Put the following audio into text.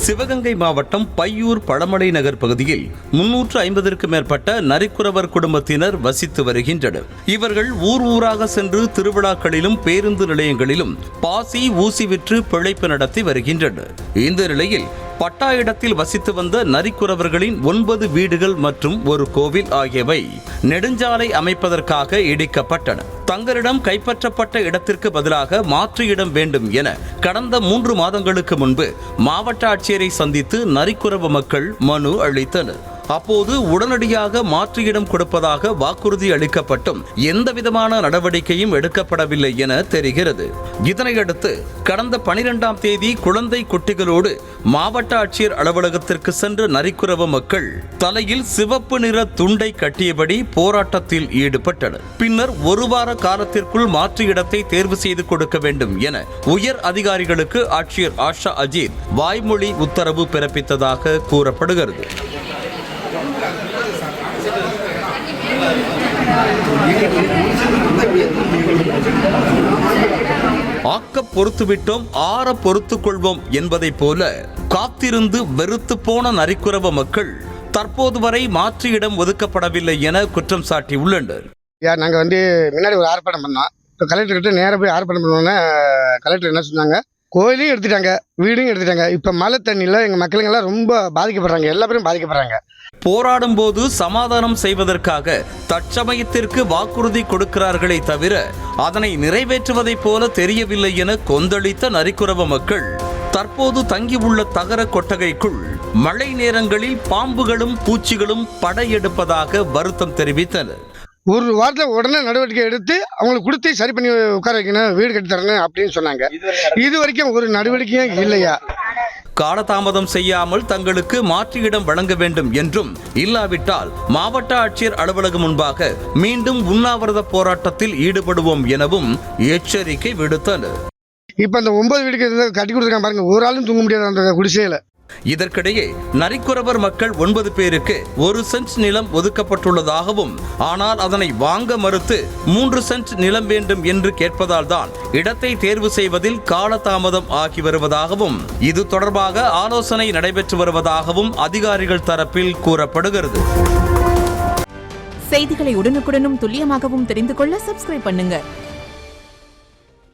சிவகங்கை மாவட்டம் பையூர் பழமடை நகர் பகுதியில் 350க்கும் மேற்பட்ட நரிக்குறவர் குடும்பத்தினர் வசித்து வருகின்றனர். இவர்கள் ஊர் ஊராக சென்று திருவிழாக்களிலும் பேருந்து நிலையங்களிலும் பாசி ஊசி விற்று பிழைப்பு நடத்தி வருகின்றனர். இந்த நிலையில் பட்டா இடத்தில் வசித்து வந்த நரிக்குறவர்களின் 9 வீடுகள் மற்றும் ஒரு கோவில் ஆகியவை நெடுஞ்சாலை அமைப்பதற்காக இடிக்கப்பட்டன. தங்களிடம் கைப்பற்றப்பட்ட இடத்திற்கு பதிலாக மாற்று இடம் வேண்டும் என கடந்த 3 மாதங்களுக்கு முன்பு மாவட்ட ஆட்சியரை சந்தித்து நரிக்குறவ மக்கள் மனு அளித்தனர். அப்போது உடனடியாக மாற்று இடம் கொடுப்பதாக வாக்குறுதி அளிக்கப்பட்டும் எந்தவிதமான நடவடிக்கையும் எடுக்கப்படவில்லை என தெரிகிறது. இதனையடுத்து கடந்த 12ஆம் தேதி குழந்தை குட்டிகளோடு மாவட்ட ஆட்சியர் அலுவலகத்திற்கு சென்ற நரிக்குறவ மக்கள் தலையில் சிவப்பு நிற துண்டை கட்டியபடி போராட்டத்தில் ஈடுபட்டனர். பின்னர் ஒரு வார காலத்திற்குள் மாற்று இடத்தை தேர்வு செய்து கொடுக்க வேண்டும் என உயர் அதிகாரிகளுக்கு ஆட்சியர் ஆஷா அஜித் வாய்மொழி உத்தரவு பிறப்பித்ததாக கூறப்படுகிறது. ஆக்க பொறுத்துவிட்டோம் ஆற பொறுத்துக் கொள்வோம் என்பதை போல காத்திருந்து வெறுத்து போன நரிக்குறவ மக்கள் தற்போது வரை மாற்று இடம் ஒதுக்கப்படவில்லை என குற்றம் சாட்டியுள்ளனர். நாங்கள் முன்னாடி ஒரு ஆர்ப்பாட்டம் பண்ணோம். இப்போ கலெக்டர் கிட்ட நேராக போய் ஆர்ப்பாட்டம் பண்ணோன்னே கலெக்டர் என்ன சொன்னாங்க, கோயிலையும் எடுத்துட்டாங்க, வீடும் எடுத்துட்டாங்க. இப்போ மழை தண்ணியில் எங்கள் மக்களுங்கெல்லாம் ரொம்ப பாதிக்கப்படுறாங்க, எல்லா பேரும் பாதிக்கப்படுறாங்க. போராடும் போது சமாதானம் செய்வதற்காக தற்சமயத்திற்கு வாக்குறுதி கொடுக்கிறார்களே தவிர அதனை நிறைவேற்றுவதைப் போல தெரியவில்லை என கொந்தளித்த நரிக்குறவ மக்கள் தற்போது தங்கியுள்ள தகர கொட்டகைக்குள் மழை நேரங்களில் பாம்புகளும் பூச்சிகளும் படையெடுப்பதாக வருத்தம் தெரிவித்தனர். ஒரு வாரத்தில் உடனே நடவடிக்கை எடுத்து அவங்களுக்கு கொடுத்து சரி பண்ணி உட்கார வைக்கணும், வீடு கட்டி தரணும் அப்படின்னு சொன்னாங்க. இது வரைக்கும் ஒரு நடவடிக்கையும் இல்லையா? காலதாமதம் செய்யாமல் தங்களுக்கு மாற்று இடம் வழங்க வேண்டும் என்றும், இல்லாவிட்டால் மாவட்ட ஆட்சியர் அலுவலகம் முன்பாக மீண்டும் உண்ணாவிரத போராட்டத்தில் ஈடுபடுவோம் எனவும் எச்சரிக்கை விடுத்தனர். இப்ப அந்த 9 வீடுக்கு கட்டி கொடுத்துருக்காங்க பாருங்க, ஒரு ஆளும் தூங்க முடியாது அந்த குடிசையில. இதற்கிடையே நரிக்குறவர் மக்கள் 9 பேருக்கு 1 சென்ட் நிலம் ஒதுக்கப்பட்டுள்ளதாகவும், ஆனால் அதனை வாங்க மறுத்து 3 சென்ட் நிலம் வேண்டும் என்று கேட்பதால் தான் இடத்தை தேர்வு செய்வதில் காலதாமதம் ஆகி வருவதாகவும், இது தொடர்பாக ஆலோசனை நடைபெற்று வருவதாகவும் அதிகாரிகள் தரப்பில் கூறப்படுகிறது. செய்திகளை உடனுக்குடனும் துல்லியமாகவும் தெரிந்து கொள்ள சப்ஸ்கிரைப் பண்ணுங்க.